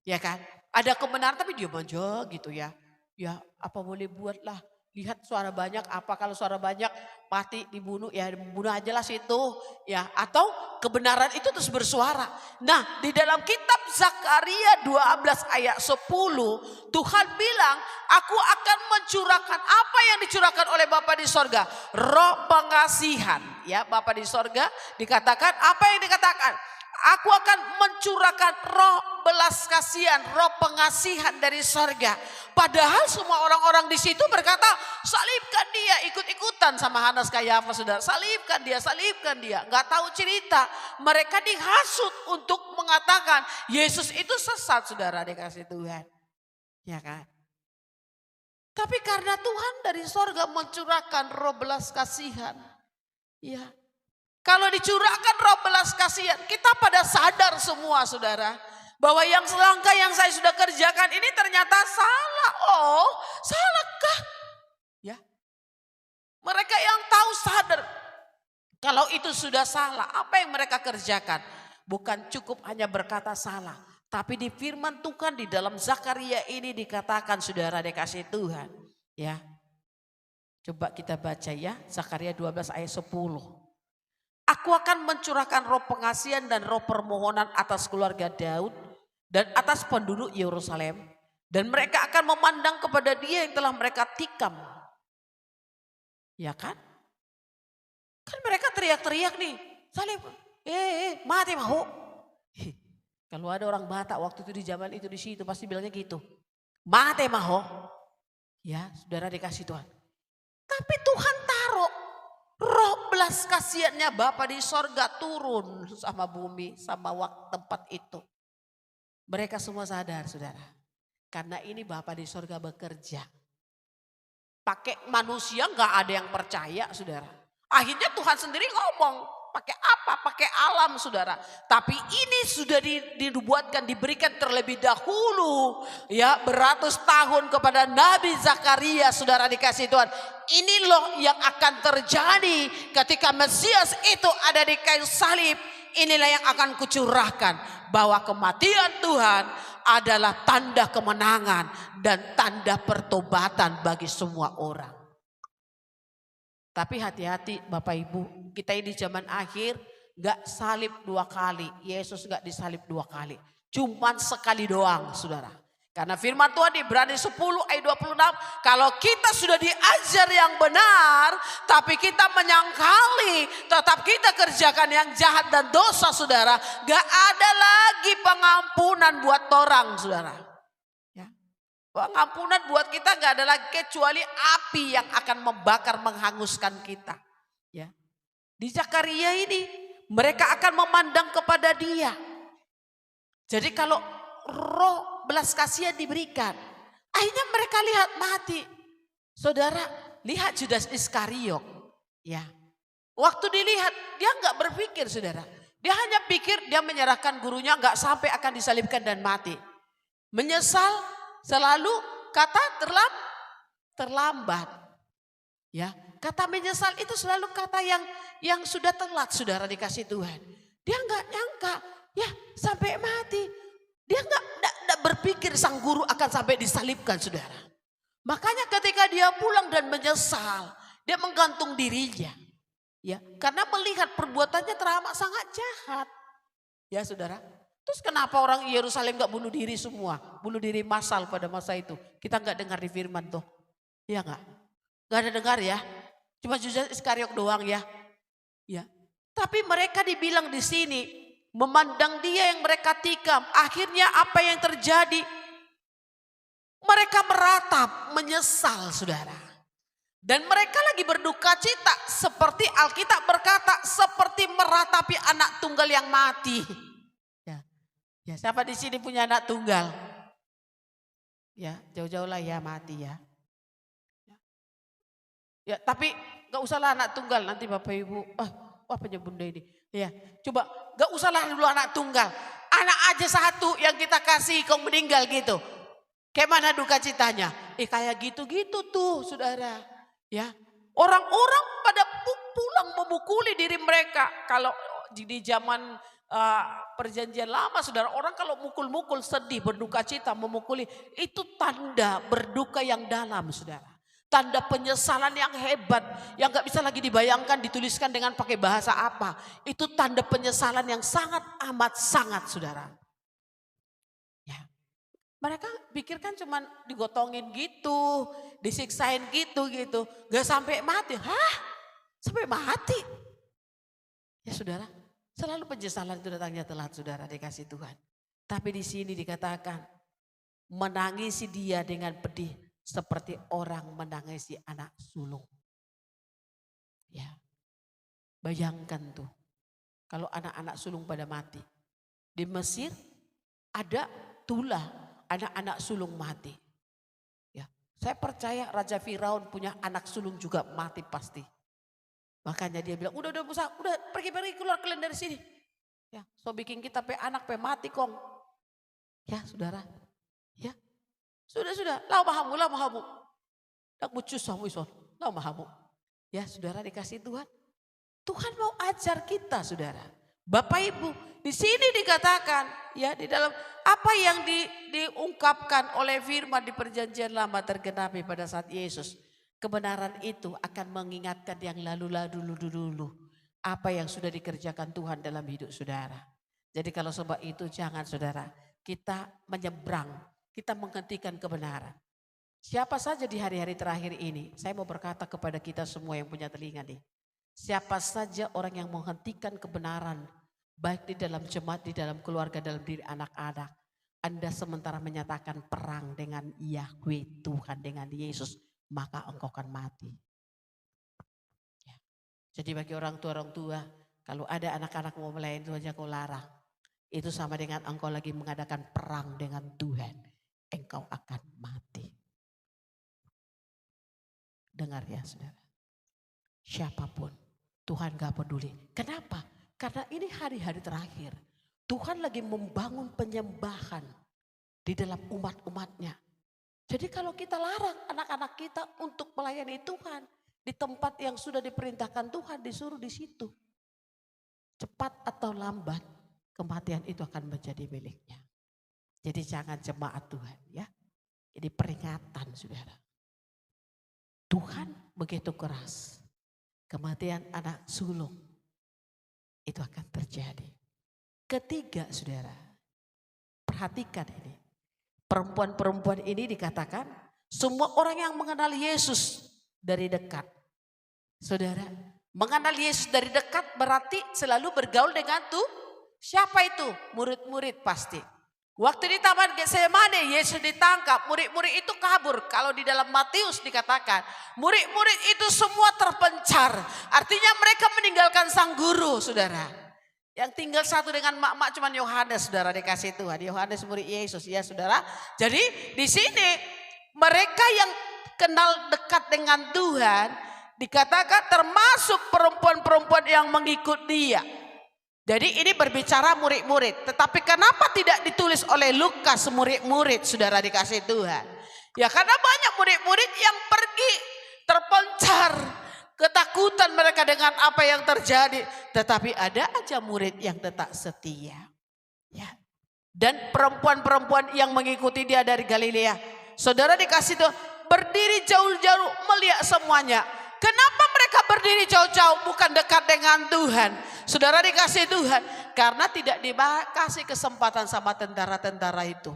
Ya kan? Ada kebenaran tapi dia aja gitu ya. Ya apa boleh buat lah. Lihat suara banyak, apa kalau suara banyak mati dibunuh, ya dibunuh aja lah situ. Ya, atau kebenaran itu terus bersuara. Nah di dalam kitab Zakaria 12 ayat 10 Tuhan bilang aku akan mencurahkan apa yang dicurahkan oleh Bapa di sorga. Roh pengasihan. Ya Bapa di sorga dikatakan apa yang dikatakan. Aku akan mencurahkan roh belas kasihan, roh pengasihan dari sorga. Padahal semua orang-orang di situ berkata, salibkan dia, ikut-ikutan sama Hanas Kayafas saudara. Salibkan dia. Nggak tahu cerita. Mereka dihasut untuk mengatakan Yesus itu sesat saudara dikasih Tuhan. Ya kan? Tapi karena Tuhan dari sorga mencurahkan roh belas kasihan. Ya. Kalau dicurahkan roh belas kasihan, kita pada sadar semua saudara. Bahwa yang selangkah yang saya sudah kerjakan ini ternyata salah. Oh salahkah? Ya. Mereka yang tahu sadar. Kalau itu sudah salah, apa yang mereka kerjakan? Bukan cukup hanya berkata salah. Tapi di firman Tuhan di dalam Zakaria ini dikatakan saudara dikasih Tuhan. Ya. Coba kita baca ya, Zakaria 12 ayat 10. Aku akan mencurahkan roh pengasihan dan roh permohonan atas keluarga Daud dan atas penduduk Yerusalem. Dan mereka akan memandang kepada dia yang telah mereka tikam. Ya kan? Kan mereka teriak-teriak nih. Salib, mati mau. Kalau ada orang Batak waktu itu di zaman itu di situ pasti bilangnya gitu. Mati mau. Ya saudara dikasih Tuhan. Tapi Tuhan taruh roh belas kasihannya Bapa di sorga turun sama bumi sama tempat itu. Mereka semua sadar saudara. Karena ini Bapa di sorga bekerja. Pakai manusia nggak ada yang percaya saudara. Akhirnya Tuhan sendiri ngomong. Pakai apa? Pakai alam saudara. Tapi ini sudah dibuatkan, diberikan terlebih dahulu. Ya beratus tahun kepada Nabi Zakaria saudara dikasih Tuhan. Ini loh yang akan terjadi ketika Mesias itu ada di kayu salib. Inilah yang akan kucurahkan. Bahwa kematian Tuhan adalah tanda kemenangan dan tanda pertobatan bagi semua orang. Tapi hati-hati Bapak Ibu, kita ini zaman akhir gak salib 2 kali. Yesus gak disalib 2 kali. Cuman sekali doang saudara. Karena firman Tuhan di Ibrani 10 ayat 26. Kalau kita sudah diajar yang benar. Tapi kita menyangkali. Tetap kita kerjakan yang jahat dan dosa saudara. Gak ada lagi pengampunan buat orang saudara. Pengampunan buat kita gak ada lagi kecuali api yang akan membakar menghanguskan kita. Ya. Di Zakaria ini mereka akan memandang kepada dia. Jadi kalau roh belas kasihan diberikan, akhirnya mereka lihat mati. Saudara, lihat Judas Iskariot. Ya. Waktu dilihat, dia nggak berpikir saudara. Dia hanya pikir dia menyerahkan gurunya nggak sampai akan disalibkan dan mati. Menyesal selalu kata terlambat. Ya, kata menyesal itu selalu kata yang sudah telat saudara dikasih Tuhan. Dia nggak nyangka ya sampai mati. Dia nggak berpikir sang guru akan sampai disalibkan saudara. Makanya ketika dia pulang dan menyesal, dia menggantung dirinya. Ya, karena melihat perbuatannya teramat sangat jahat. Ya saudara. Terus kenapa orang Yerusalem gak bunuh diri semua? Bunuh diri massal pada masa itu. Kita gak dengar di firman tuh. Iya gak? Gak ada dengar ya. Cuma Judas Iskariot doang ya. Ya. Tapi mereka dibilang di sini. Memandang dia yang mereka tikam. Akhirnya apa yang terjadi? Mereka meratap, menyesal saudara. Dan mereka lagi berduka cita seperti Alkitab berkata seperti meratapi anak tunggal yang mati. Ya, siapa di sini punya anak tunggal? Ya, jauh-jauh lah ya mati ya. Ya, tapi gak usahlah anak tunggal nanti Bapak Ibu. Apa punya bunda ini? Ya, coba gak usahlah dulu anak tunggal. Anak aja satu yang kita kasih kau meninggal gitu. Kayak mana duka citanya? Kayak gitu-gitu tuh saudara. Ya, orang-orang pada pulang memukuli diri mereka. Kalau di zaman perjanjian lama saudara, orang kalau mukul-mukul sedih, berduka cita, memukuli, itu tanda berduka yang dalam saudara. Tanda penyesalan yang hebat, yang gak bisa lagi dibayangkan, dituliskan dengan pakai bahasa apa. Itu tanda penyesalan yang sangat amat sangat saudara. Ya. Mereka pikirkan cuman digotongin gitu, disiksain gitu. Gak sampai mati. Hah? Sampai mati? Ya saudara, selalu penyesalan itu datangnya telat saudara dikasih Tuhan. Tapi di sini dikatakan menangisi dia dengan pedih seperti orang menangisi anak sulung. Ya, bayangkan tuh kalau anak-anak sulung pada mati. Di Mesir ada tulah. Anak-anak sulung mati. Ya, saya percaya Raja Firaun punya anak sulung juga mati pasti. Makanya dia bilang, udah pergi keluar kalian dari sini. Ya, so bikin kita anak mati kong. Ya, saudara. Ya. Sudah, lau mahamu. Tak mucus sama ison. Lau mahamu. Ya, saudara dikasih Tuhan. Tuhan mau ajar kita, saudara. Bapak Ibu, di sini dikatakan ya di dalam apa yang diungkapkan oleh firman di perjanjian lama tergenapi pada saat Yesus. Kebenaran itu akan mengingatkan yang lalu-lalu dulu. Apa yang sudah dikerjakan Tuhan dalam hidup saudara. Jadi kalau sebab itu jangan saudara kita menyeberang, kita menghentikan kebenaran. Siapa saja di hari-hari terakhir ini, saya mau berkata kepada kita semua yang punya telinga nih. Siapa saja orang yang menghentikan kebenaran, baik di dalam jemaat, di dalam keluarga, dalam diri anak-anak. Anda sementara menyatakan perang dengan Yahweh Tuhan, dengan Yesus, maka engkau akan mati. Ya. Jadi bagi orang tua, kalau ada anak-anak mau melayani Tuhan, jangan kau larang. Itu sama dengan engkau lagi mengadakan perang dengan Tuhan. Engkau akan mati. Dengar ya saudara. Siapapun. Tuhan gak peduli. Kenapa? Karena ini hari-hari terakhir. Tuhan lagi membangun penyembahan di dalam umat-umatnya. Jadi kalau kita larang anak-anak kita untuk melayani Tuhan. Di tempat yang sudah diperintahkan Tuhan disuruh di situ. Cepat atau lambat kematian itu akan menjadi miliknya. Jadi jangan jemaat Tuhan ya. Ini peringatan saudara. Tuhan begitu keras. Kematian anak sulung itu akan terjadi. Ketiga saudara, perhatikan ini. Perempuan-perempuan ini dikatakan semua orang yang mengenal Yesus dari dekat. Saudara, mengenal Yesus dari dekat berarti selalu bergaul dengan tuh. Siapa itu? Murid-murid pasti. Waktu di Taman Getsemane Yesus ditangkap, murid-murid itu kabur. Kalau di dalam Matius dikatakan, murid-murid itu semua terpencar. Artinya mereka meninggalkan sang guru, saudara. Yang tinggal satu dengan mak-mak cuman Yohanes, saudara dikasih Tuhan. Yohanes murid Yesus, ya saudara. Jadi di sini mereka yang kenal dekat dengan Tuhan, Dikatakan termasuk perempuan-perempuan yang mengikut dia. Jadi ini berbicara murid-murid. Tetapi kenapa tidak ditulis oleh Lukas murid-murid, saudara dikasih Tuhan? Ya karena banyak murid-murid yang pergi terpencar. Ketakutan mereka dengan apa yang terjadi. Tetapi ada aja murid yang tetap setia. Ya. Dan perempuan-perempuan yang mengikuti dia dari Galilea. Saudara dikasih Tuhan, berdiri jauh-jauh melihat semuanya. Kenapa mereka berdiri jauh-jauh bukan dekat dengan Tuhan? Saudara dikasih Tuhan, karena tidak dikasih kesempatan sama tentara-tentara itu.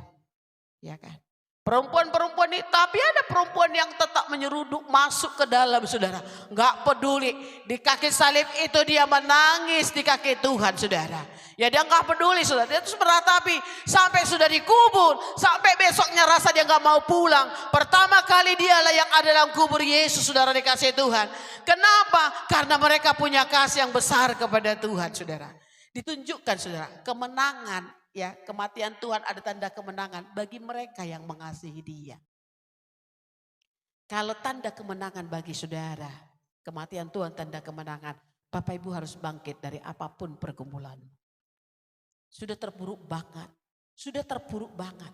Ya kan? Perempuan-perempuan ini, tapi ada perempuan yang tetap menyeruduk masuk ke dalam, saudara. Enggak peduli, di kaki salib itu dia menangis di kaki Tuhan, saudara. Ya dia enggak peduli, saudara. Dia terus meratapi sampai sudah dikubur, sampai besoknya rasa dia enggak mau pulang. Pertama kali dialah yang ada dalam kubur Yesus, saudara dikasih Tuhan. Kenapa? Karena mereka punya kasih yang besar kepada Tuhan, saudara. Ditunjukkan, saudara, kemenangan. Ya, kematian Tuhan ada tanda kemenangan bagi mereka yang mengasihi Dia. Kalau tanda kemenangan bagi saudara, kematian Tuhan tanda kemenangan, Bapak Ibu harus bangkit dari apapun pergumulan. Sudah terpuruk banget, sudah terpuruk banget.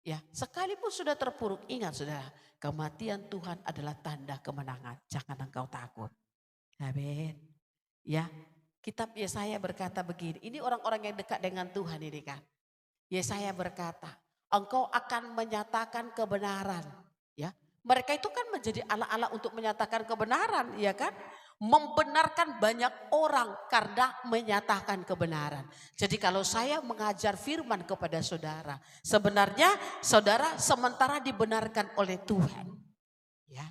Ya, sekalipun sudah terpuruk, ingat saudara, kematian Tuhan adalah tanda kemenangan. Jangan engkau takut. Amin. Ya. Kitab Yesaya berkata begini, ini orang-orang yang dekat dengan Tuhan ini kan. Yesaya berkata, engkau akan menyatakan kebenaran. Ya, mereka itu kan menjadi ala-ala untuk menyatakan kebenaran, ya kan? Membenarkan banyak orang karena menyatakan kebenaran. Jadi kalau saya mengajar firman kepada saudara, sebenarnya saudara sementara dibenarkan oleh Tuhan. Ya,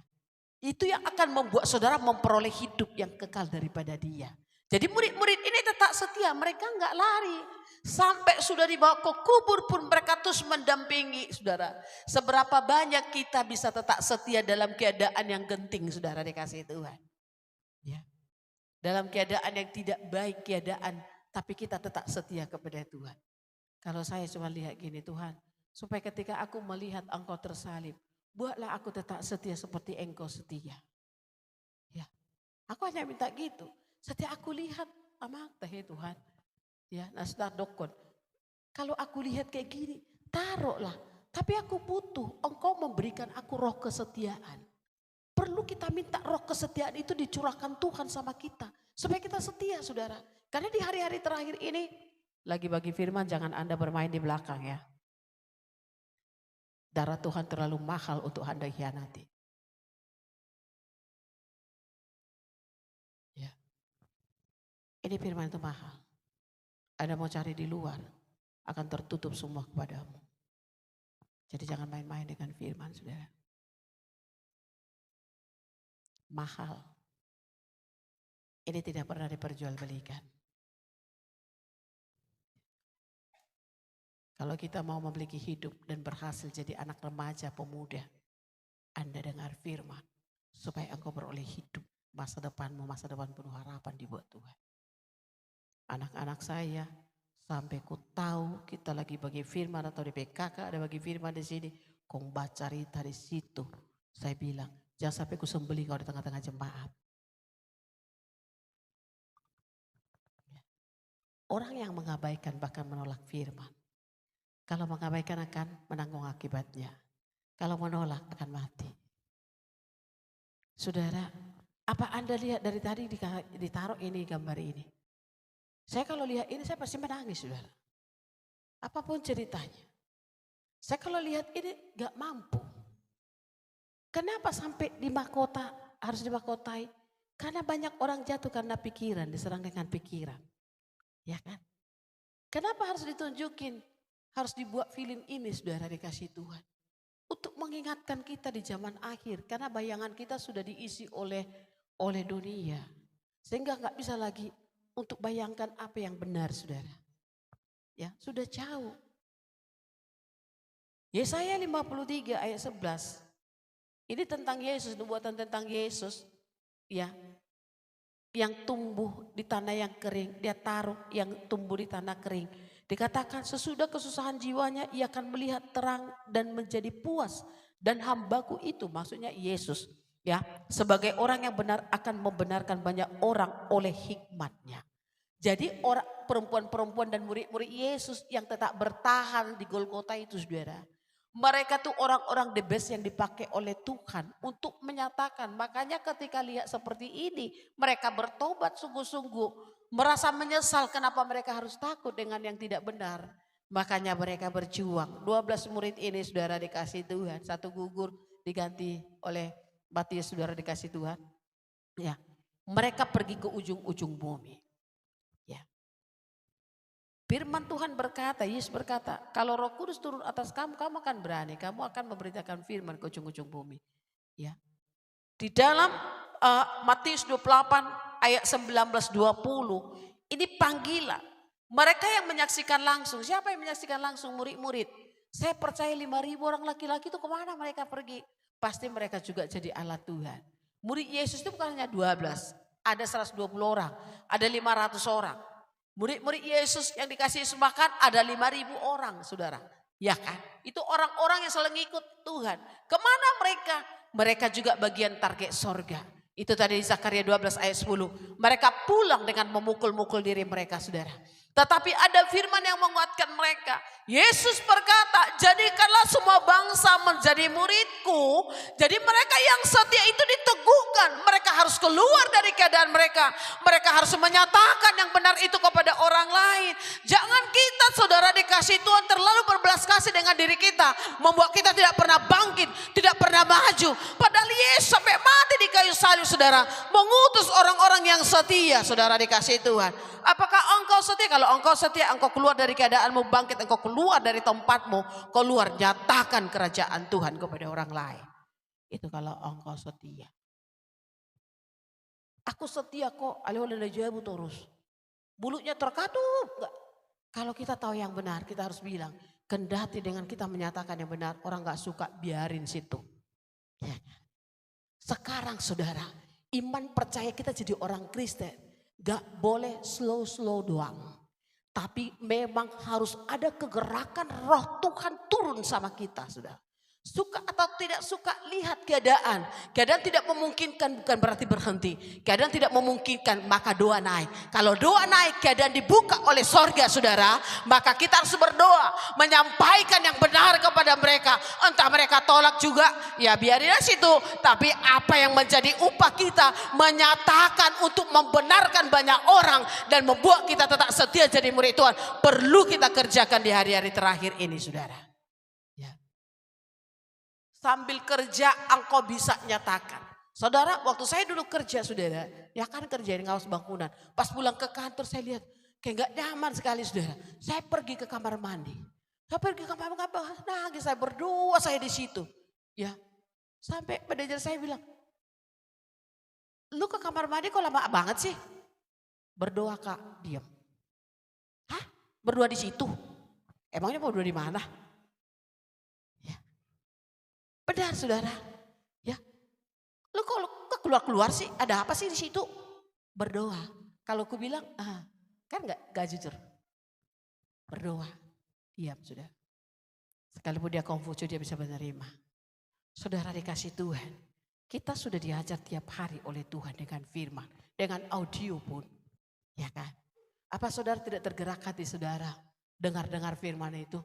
itu yang akan membuat saudara memperoleh hidup yang kekal daripada Dia. Jadi murid-murid ini tetap setia, mereka enggak lari. Sampai sudah dibawa ke kubur pun mereka terus mendampingi, saudara. Seberapa banyak kita bisa tetap setia dalam keadaan yang genting, saudara dikasih Tuhan. Ya. Dalam keadaan yang tidak baik keadaan, tapi kita tetap setia kepada Tuhan. Kalau saya cuma lihat gini, Tuhan, supaya ketika aku melihat engkau tersalib, buatlah aku tetap setia seperti engkau setia. Ya. Aku hanya minta gitu. Setiap aku lihat, amat Tuhan, ya nasdaq dokon. Kalau aku lihat kayak gini, taruhlah. Tapi aku butuh, engkau memberikan aku roh kesetiaan. Perlu kita minta roh kesetiaan itu dicurahkan Tuhan sama kita. Supaya kita setia, saudara. Karena di hari-hari terakhir ini, lagi bagi firman jangan Anda bermain di belakang ya. Darah Tuhan terlalu mahal untuk Anda hianati. Ini firman itu mahal. Anda mau cari di luar, akan tertutup semua kepadamu. Jadi jangan main-main dengan firman, saudara. Mahal. Ini tidak pernah diperjualbelikan. Kalau kita mau memiliki hidup dan berhasil jadi anak remaja, pemuda, Anda dengar firman, supaya engkau beroleh hidup. Masa depanmu, masa depan penuh harapan dibuat Tuhan. Anak-anak saya sampai ku tahu kita lagi bagi firman atau di PKK ada bagi firman di sini, kau baca cerita di situ. Saya bilang, jangan sampai ku sembelih kau di tengah-tengah jemaat. Orang yang mengabaikan bahkan menolak firman. Kalau mengabaikan akan menanggung akibatnya. Kalau menolak akan mati. Saudara, apa Anda lihat dari tadi ditaruh ini gambar ini? Saya kalau lihat ini saya pasti menangis, saudara. Apapun ceritanya. Saya kalau lihat ini gak mampu. Kenapa sampai di mahkota, harus dimahkotai? Karena banyak orang jatuh karena pikiran, diserang dengan pikiran. Ya kan? Kenapa harus ditunjukin? Harus dibuat film ini, saudara dikasih Tuhan. Untuk mengingatkan kita di zaman akhir. Karena bayangan kita sudah diisi oleh dunia. Sehingga gak bisa lagi untuk bayangkan apa yang benar, saudara. Ya, sudah jauh. Yesaya 53 ayat 11. Ini tentang Yesus, nubuatan tentang Yesus. Ya, yang tumbuh di tanah yang kering, dia taruh yang tumbuh di tanah kering. Dikatakan sesudah kesusahan jiwanya ia akan melihat terang dan menjadi puas. Dan hambaku itu maksudnya Yesus. Ya, sebagai orang yang benar akan membenarkan banyak orang oleh hikmatnya. Jadi orang perempuan-perempuan dan murid-murid Yesus yang tetap bertahan di Golgota itu saudara. Mereka tuh orang-orang the best yang dipakai oleh Tuhan untuk menyatakan. Makanya ketika lihat seperti ini mereka bertobat sungguh-sungguh. Merasa menyesal kenapa mereka harus takut dengan yang tidak benar. Makanya mereka berjuang. 12 murid ini saudara dikasih Tuhan. Satu gugur diganti oleh Matius saudara dikasih Tuhan. Ya, mereka pergi ke ujung-ujung bumi. Ya. Firman Tuhan berkata, Yesus berkata, kalau Roh Kudus turun atas kamu, kamu akan berani, kamu akan memberitakan firman ke ujung-ujung bumi. Ya. Di dalam Matius 28 ayat 19-20, ini panggilan. Mereka yang menyaksikan langsung, siapa yang menyaksikan langsung? Murid-murid. Saya percaya 5.000 orang laki-laki itu kemana mereka pergi? Pasti mereka juga jadi alat Tuhan. Murid Yesus itu bukan hanya 12, ada 120 orang, ada 500 orang. Murid-murid Yesus yang dikasih Yesus makan ada 5.000 orang saudara. Ya kan? Itu orang-orang yang selalu ngikut Tuhan. Kemana mereka? Mereka juga bagian target sorga. Itu tadi di Zakaria 12 ayat 10. Mereka pulang dengan memukul-mukul diri mereka saudara. Tetapi ada firman yang menguatkan mereka. Yesus berkata, jadikanlah semua bangsa menjadi muridku. Jadi mereka yang setia itu diteguhkan. Mereka harus keluar dari keadaan mereka. Mereka harus menyatakan yang benar itu kepada orang lain. Jangan kita saudara dikasih Tuhan terlalu berbelas kasih dengan diri kita. Membuat kita tidak pernah bangkit, tidak pernah maju. Padahal Yesus sampai mati di kayu salib saudara. Mengutus orang-orang yang setia saudara dikasih Tuhan. Apakah engkau setia? Kalau engkau setia, engkau keluar dari keadaanmu, bangkit, engkau keluar dari tempatmu, keluar nyatakan kerajaan Tuhan kepada orang lain. Itu kalau engkau setia. Aku setia kok, alih-alih jawabu terus. Mulutnya terkatup. Enggak. Kalau kita tahu yang benar, kita harus bilang, kendati dengan kita menyatakan yang benar, orang gak suka, biarin situ. Ya. Sekarang saudara, iman percaya kita jadi orang Kristen. Gak boleh slow-slow doang. Tapi memang harus ada kegerakan roh Tuhan turun sama kita sudah. Suka atau tidak suka lihat keadaan. Keadaan tidak memungkinkan bukan berarti berhenti. Keadaan tidak memungkinkan maka doa naik. Kalau doa naik keadaan dibuka oleh sorga saudara. Maka kita harus berdoa. Menyampaikan yang benar kepada mereka. Entah mereka tolak juga. Ya biarin situ. Tapi apa yang menjadi upah kita. Menyatakan untuk membenarkan banyak orang. Dan membuat kita tetap setia jadi murid Tuhan. Perlu kita kerjakan di hari-hari terakhir ini saudara. Sambil kerja engkau bisa nyatakan. Saudara waktu saya dulu kerja saudara. Ya kan kerja di ngawas bangunan. Pas pulang ke kantor saya lihat. Kayak gak nyaman sekali saudara. Saya pergi ke kamar mandi. Saya pergi ke kamar mandi. Nangis saya berdoa saya di situ. Ya. Sampai manajer saya bilang. Lu ke kamar mandi kok lama banget sih? Berdoa kak. Diam. Hah? Berdoa di situ? Emangnya mau berdoa di mana? Benar saudara, ya. Lu kok keluar sih? Ada apa sih di situ? Berdoa. Kalau aku bilang, kan gak jujur. Berdoa, diam sudah. Sekalipun dia Kongfucu dia bisa menerima. Saudara dikasih Tuhan, kita sudah diajar tiap hari oleh Tuhan dengan firman, dengan audio pun, ya kan? Apa saudara tidak tergerak hati saudara dengar firman itu?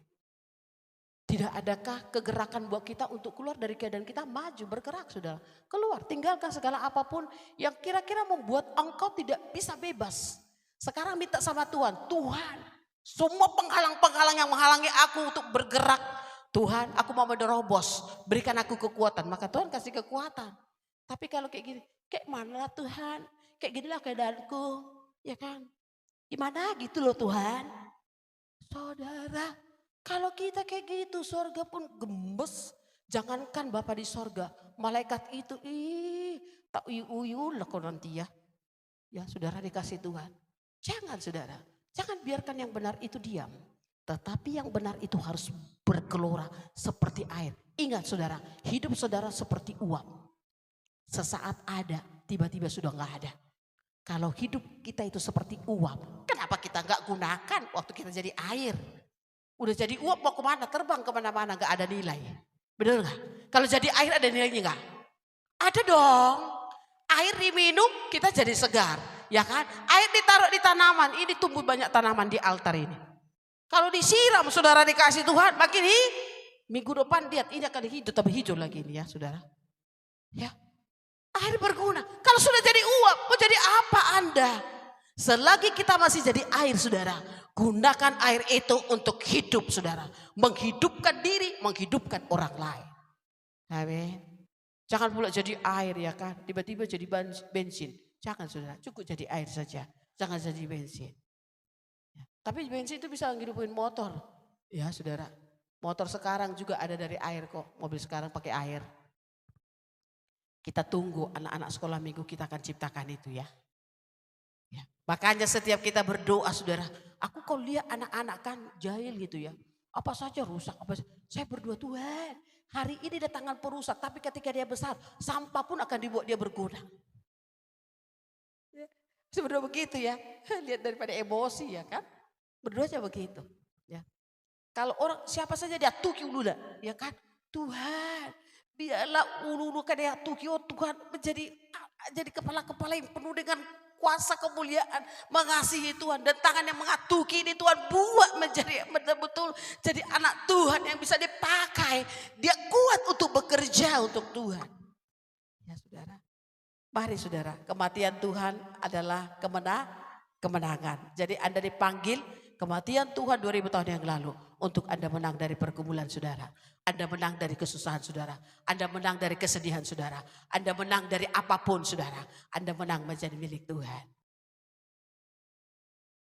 Tidak adakah kegerakan buat kita untuk keluar dari keadaan kita maju bergerak saudara. Keluar tinggalkan segala apapun yang kira-kira membuat engkau tidak bisa bebas. Sekarang minta sama Tuhan. Tuhan semua penghalang-penghalang yang menghalangi aku untuk bergerak. Tuhan aku mau menerobos. Berikan aku kekuatan. Maka Tuhan kasih kekuatan. Tapi kalau kayak gini. Kayak mana Tuhan. Kayak ginilah keadaanku. Ya kan. Gimana gitu loh Tuhan. Saudara. Kalau kita kayak gitu sorga pun gembes. Jangankan Bapa di sorga. Malaikat itu tak uyu lah kau nanti ya. Ya saudara dikasih Tuhan. Jangan saudara. Jangan biarkan yang benar itu diam. Tetapi yang benar itu harus bergelora seperti air. Ingat saudara. Hidup saudara seperti uap. Sesaat ada tiba-tiba sudah gak ada. Kalau hidup kita itu seperti uap. Kenapa kita gak gunakan waktu kita jadi air. Udah jadi uap mau kemana? Terbang kemana-mana gak ada nilai. Bener gak? Kalau jadi air ada nilainya gak? Ada dong. Air diminum kita jadi segar. Ya kan? Air ditaruh di tanaman. Ini tumbuh banyak tanaman di altar ini. Kalau disiram saudara dikasih Tuhan. Makin minggu depan lihat ini akan hijau. Tapi hijau lagi ini ya saudara. Ya. Air berguna. Kalau sudah jadi uap mau jadi apa Anda? Selagi kita masih jadi air saudara. Gunakan air itu untuk hidup saudara. Menghidupkan diri, menghidupkan orang lain. Amin. Jangan pula jadi air ya kan. Tiba-tiba jadi bensin. Jangan saudara, cukup jadi air saja. Jangan jadi bensin. Ya. Tapi bensin itu bisa menghidupin motor. Ya saudara. Motor sekarang juga ada dari air kok. Mobil sekarang pakai air. Kita tunggu anak-anak sekolah minggu kita akan ciptakan itu ya. Ya. Makanya setiap kita berdoa saudara. Aku kalau lihat anak-anak kan jahil gitu ya. Apa saja rusak. Saya berdoa Tuhan. Hari ini datangkan perusak. Tapi ketika dia besar. Sampah pun akan dibuat dia berguna. Ya. Sebenarnya begitu ya. Lihat daripada emosi ya kan. Berdoa aja begitu. Ya. Kalau orang siapa saja dia tuki ulula. Ya kan. Tuhan. Biarlah ulu-ulu kan ya tuki. Oh Tuhan menjadi kepala-kepala yang penuh dengan kuasa kemuliaan, mengasihi Tuhan dan tangan yang mengatuki ini Tuhan buat menjadi betul-betul jadi anak Tuhan yang bisa dipakai. Dia kuat untuk bekerja untuk Tuhan. Ya saudara, mari saudara, kematian Tuhan adalah kemenangan. Jadi Anda dipanggil kematian Tuhan 2000 tahun yang lalu untuk Anda menang dari pergumulan saudara. Anda menang dari kesusahan saudara. Anda menang dari kesedihan saudara. Anda menang dari apapun saudara. Anda menang menjadi milik Tuhan.